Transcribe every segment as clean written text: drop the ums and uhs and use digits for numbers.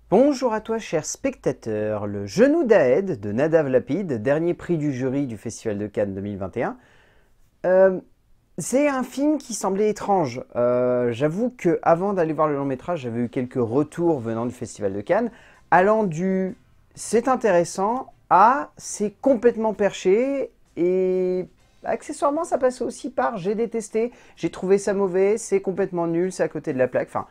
Bonjour à toi, cher spectateur. Le Genou d'Aed de Nadav Lapid, dernier prix du jury du Festival de Cannes 2021. C'est un film qui semblait étrange. J'avoue que avant d'aller voir le long métrage, j'avais eu quelques retours venant du Festival de Cannes, allant du c'est intéressant à c'est complètement perché et accessoirement ça passait aussi par j'ai détesté, j'ai trouvé ça mauvais, c'est complètement nul, c'est à côté de la plaque. Enfin,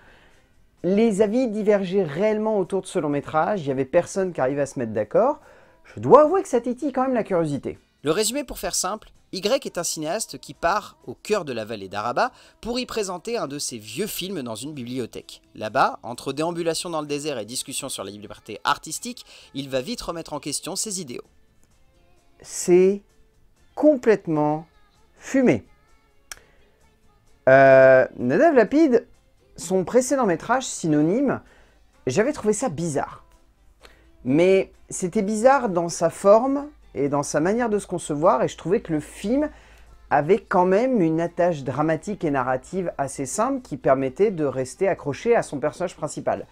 les avis divergeaient réellement autour de ce long métrage, il n'y avait personne qui arrivait à se mettre d'accord. Je dois avouer que ça titille quand même la curiosité. Le résumé pour faire simple, Y est un cinéaste qui part au cœur de la vallée d'Araba pour y présenter un de ses vieux films dans une bibliothèque. Là-bas, entre déambulation dans le désert et discussion sur la liberté artistique, il va vite remettre en question ses idéaux. C'est complètement fumé. Nadav Lapid, son précédent métrage, Synonyme, j'avais trouvé ça bizarre. Mais c'était bizarre dans sa forme et dans sa manière de se concevoir, et je trouvais que le film avait quand même une attache dramatique et narrative assez simple qui permettait de rester accroché à son personnage principal.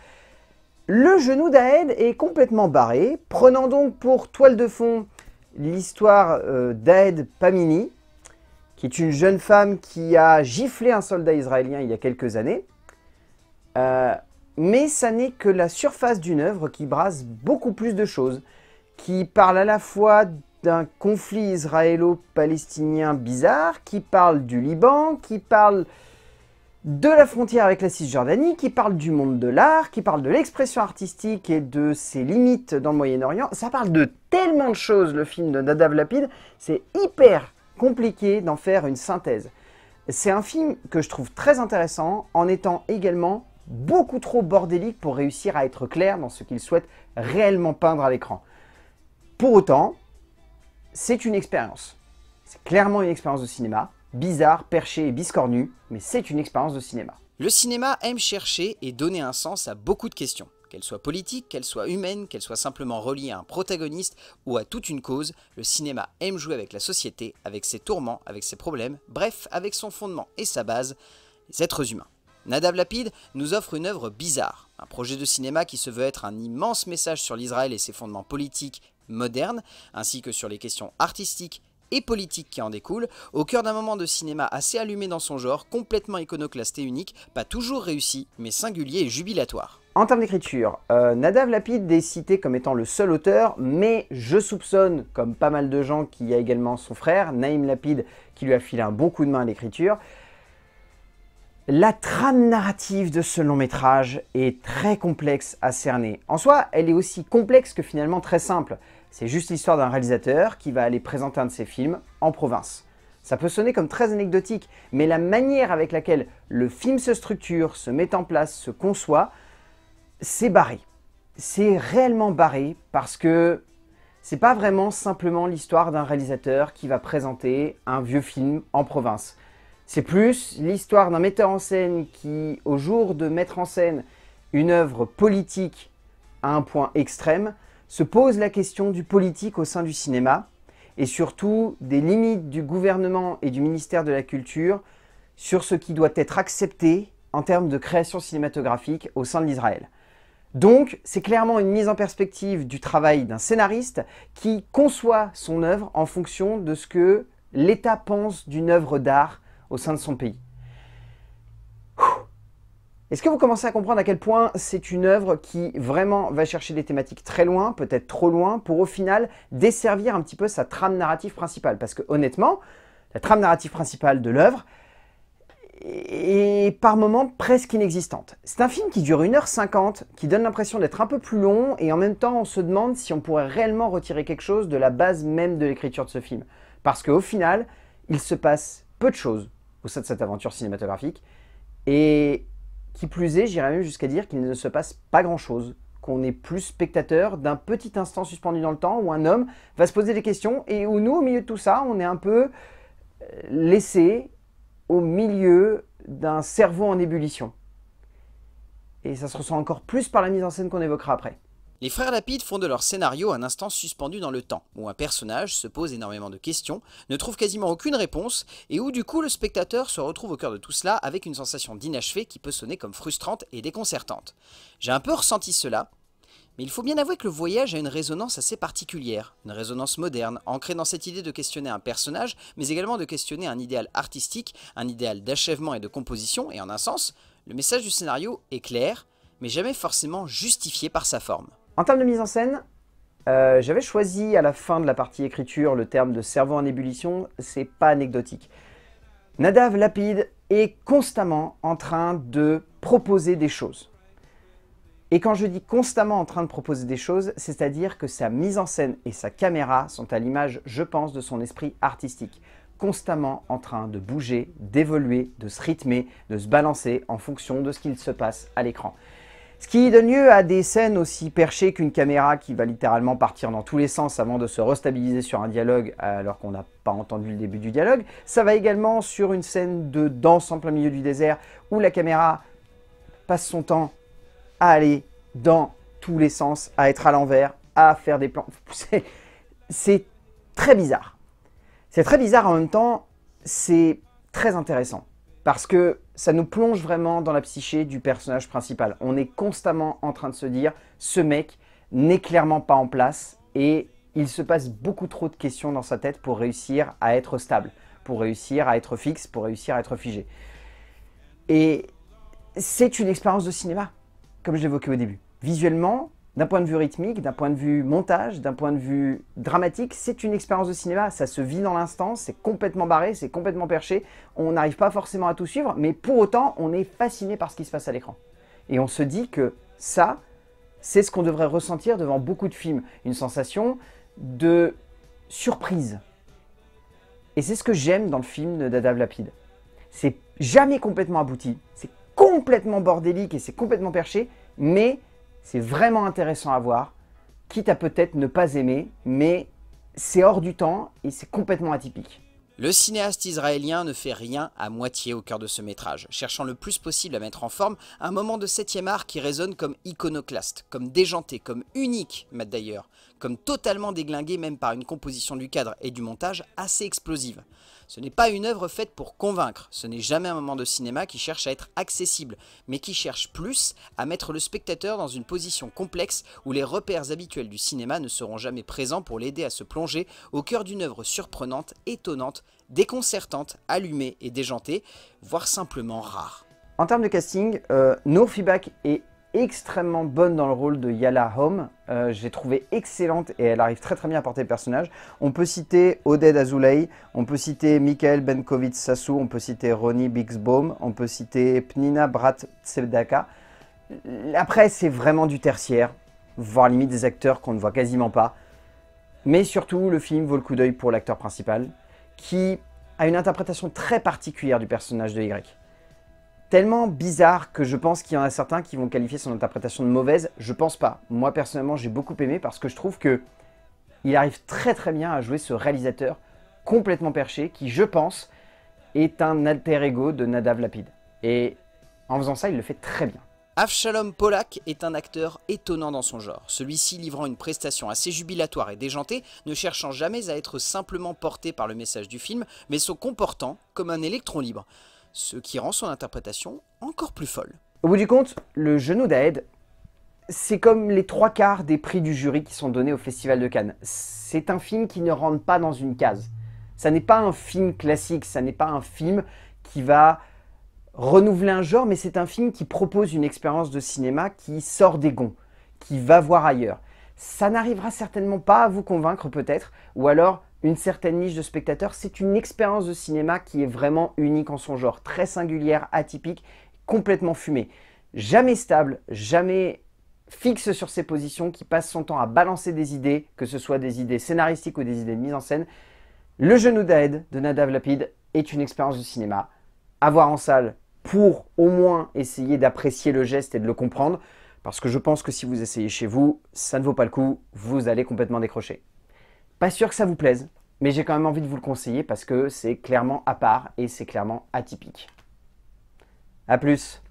Le Genou d'Aed est complètement barré, prenant donc pour toile de fond l'histoire d'Aed Pamini, qui est une jeune femme qui a giflé un soldat israélien il y a quelques années. Mais ça n'est que la surface d'une œuvre qui brasse beaucoup plus de choses, qui parle à la fois d'un conflit israélo-palestinien bizarre, qui parle du Liban, qui parle de la frontière avec la Cisjordanie, qui parle du monde de l'art, qui parle de l'expression artistique et de ses limites dans le Moyen-Orient. Ça parle de tellement de choses, le film de Nadav Lapid, c'est hyper compliqué d'en faire une synthèse. C'est un film que je trouve très intéressant, en étant également beaucoup trop bordélique pour réussir à être clair dans ce qu'il souhaite réellement peindre à l'écran. Pour autant, c'est une expérience. C'est clairement une expérience de cinéma, bizarre, perché et biscornu, mais c'est une expérience de cinéma. Le cinéma aime chercher et donner un sens à beaucoup de questions. Qu'elles soient politiques, qu'elles soient humaines, qu'elles soient simplement reliées à un protagoniste ou à toute une cause, le cinéma aime jouer avec la société, avec ses tourments, avec ses problèmes, bref, avec son fondement et sa base, les êtres humains. Nadav Lapid nous offre une œuvre bizarre, un projet de cinéma qui se veut être un immense message sur l'Israël et ses fondements politiques modernes, ainsi que sur les questions artistiques et politiques qui en découlent, au cœur d'un moment de cinéma assez allumé dans son genre, complètement iconoclaste et unique, pas toujours réussi, mais singulier et jubilatoire. En termes d'écriture, Nadav Lapid est cité comme étant le seul auteur, mais je soupçonne, comme pas mal de gens, qu'il y a également son frère, Naïm Lapid, qui lui a filé un bon coup de main à l'écriture. La trame narrative de ce long métrage est très complexe à cerner. En soi, elle est aussi complexe que finalement très simple. C'est juste l'histoire d'un réalisateur qui va aller présenter un de ses films en province. Ça peut sonner comme très anecdotique, mais la manière avec laquelle le film se structure, se met en place, se conçoit, c'est barré. C'est réellement barré parce que c'est pas vraiment simplement l'histoire d'un réalisateur qui va présenter un vieux film en province. C'est plus l'histoire d'un metteur en scène qui, au jour de mettre en scène une œuvre politique à un point extrême, se pose la question du politique au sein du cinéma et surtout des limites du gouvernement et du ministère de la Culture sur ce qui doit être accepté en termes de création cinématographique au sein de l'Israël. Donc, c'est clairement une mise en perspective du travail d'un scénariste qui conçoit son œuvre en fonction de ce que l'État pense d'une œuvre d'art au sein de son pays. Est-ce que vous commencez à comprendre à quel point c'est une œuvre qui vraiment va chercher des thématiques très loin, peut-être trop loin, pour au final desservir un petit peu sa trame narrative principale? Parce que honnêtement, la trame narrative principale de l'œuvre est par moments presque inexistante. C'est un film qui dure 1h50, qui donne l'impression d'être un peu plus long, et en même temps on se demande si on pourrait réellement retirer quelque chose de la base même de l'écriture de ce film. Parce qu'au final, il se passe peu de choses au sein de cette aventure cinématographique, et qui plus est, j'irais même jusqu'à dire qu'il ne se passe pas grand-chose, qu'on est plus spectateur d'un petit instant suspendu dans le temps où un homme va se poser des questions et où nous, au milieu de tout ça, on est un peu laissé au milieu d'un cerveau en ébullition. Et ça se ressent encore plus par la mise en scène qu'on évoquera après. Les frères Lapid font de leur scénario un instant suspendu dans le temps, où un personnage se pose énormément de questions, ne trouve quasiment aucune réponse, et où du coup le spectateur se retrouve au cœur de tout cela avec une sensation d'inachevé qui peut sonner comme frustrante et déconcertante. J'ai un peu ressenti cela, Mais il faut bien avouer que le voyage a une résonance assez particulière, une résonance moderne, ancrée dans cette idée de questionner un personnage, mais également de questionner un idéal artistique, un idéal d'achèvement et de composition, et en un sens, le message du scénario est clair, mais jamais forcément justifié par sa forme. En termes de mise en scène, j'avais choisi à la fin de la partie écriture le terme de cerveau en ébullition, c'est pas anecdotique. Nadav Lapid est constamment en train de proposer des choses. Et quand je dis constamment en train de proposer des choses, c'est-à-dire que sa mise en scène et sa caméra sont à l'image, je pense, de son esprit artistique. Constamment en train de bouger, d'évoluer, de se rythmer, de se balancer en fonction de ce qu'il se passe à l'écran. Ce qui donne lieu à des scènes aussi perchées qu'une caméra qui va littéralement partir dans tous les sens avant de se restabiliser sur un dialogue alors qu'on n'a pas entendu le début du dialogue. Ça va également sur une scène de danse en plein milieu du désert où la caméra passe son temps à aller dans tous les sens, à être à l'envers, à faire des plans. C'est très bizarre. C'est très bizarre en même temps, c'est très intéressant. Parce que ça nous plonge vraiment dans la psyché du personnage principal. On est constamment en train de se dire, ce mec n'est clairement pas en place et il se passe beaucoup trop de questions dans sa tête pour réussir à être stable, pour réussir à être fixe, pour réussir à être figé. Et c'est une expérience de cinéma, comme je l'évoquais au début. Visuellement, d'un point de vue rythmique, d'un point de vue montage, d'un point de vue dramatique, c'est une expérience de cinéma. Ça se vit dans l'instant, c'est complètement barré, c'est complètement perché. On n'arrive pas forcément à tout suivre, mais pour autant, on est fasciné par ce qui se passe à l'écran. Et on se dit que ça, c'est ce qu'on devrait ressentir devant beaucoup de films. Une sensation de surprise. Et c'est ce que j'aime dans le film de Nadav Lapid. C'est jamais complètement abouti, c'est complètement bordélique et c'est complètement perché, mais c'est vraiment intéressant à voir, quitte à peut-être ne pas aimer, mais c'est hors du temps et c'est complètement atypique. Le cinéaste israélien ne fait rien à moitié au cœur de ce métrage, cherchant le plus possible à mettre en forme un moment de 7e art qui résonne comme iconoclaste, comme déjanté, comme unique, même d'ailleurs, comme totalement déglingué même par une composition du cadre et du montage assez explosive. Ce n'est pas une œuvre faite pour convaincre, ce n'est jamais un moment de cinéma qui cherche à être accessible, mais qui cherche plus à mettre le spectateur dans une position complexe où les repères habituels du cinéma ne seront jamais présents pour l'aider à se plonger au cœur d'une œuvre surprenante, étonnante, déconcertante, allumée et déjantée, voire simplement rare. En termes de casting, Nour Fibak est extrêmement bonne dans le rôle de Yala Home. Je l'ai trouvée excellente et elle arrive très bien à porter le personnage. On peut citer Oded Azoulay, on peut citer Michael Benkovitz-Sassou, on peut citer Ronnie Bixbaum, on peut citer Pnina Brat-Tsevdaka. Après, c'est vraiment du tertiaire, voire limite des acteurs qu'on ne voit quasiment pas. Mais surtout, le film vaut le coup d'œil pour l'acteur principal, qui a une interprétation très particulière du personnage de Y. Tellement bizarre que je pense qu'il y en a certains qui vont qualifier son interprétation de mauvaise. Je pense pas. Moi, personnellement, j'ai beaucoup aimé parce que je trouve qu'il arrive très bien à jouer ce réalisateur complètement perché qui, je pense, est un alter ego de Nadav Lapid. Et en faisant ça, il le fait très bien. Avshalom Pollack est un acteur étonnant dans son genre, celui-ci livrant une prestation assez jubilatoire et déjantée, ne cherchant jamais à être simplement porté par le message du film, mais se comportant comme un électron libre, ce qui rend son interprétation encore plus folle. Au bout du compte, Le Genou d'Aed, c'est comme les 3/4 des prix du jury qui sont donnés au Festival de Cannes. C'est un film qui ne rentre pas dans une case. Ça n'est pas un film classique, ça n'est pas un film qui va renouveler un genre, mais c'est un film qui propose une expérience de cinéma qui sort des gonds, qui va voir ailleurs. Ça n'arrivera certainement pas à vous convaincre peut-être, ou alors une certaine niche de spectateurs. C'est une expérience de cinéma qui est vraiment unique en son genre, très singulière, atypique, complètement fumée. Jamais stable, jamais fixe sur ses positions, qui passe son temps à balancer des idées, que ce soit des idées scénaristiques ou des idées de mise en scène. Le Genou d'Aed de Nadav Lapid est une expérience de cinéma à voir en salle pour au moins essayer d'apprécier le geste et de le comprendre, parce que je pense que si vous essayez chez vous, ça ne vaut pas le coup, vous allez complètement décrocher. Pas sûr que ça vous plaise, mais j'ai quand même envie de vous le conseiller parce que c'est clairement à part et c'est clairement atypique. A plus.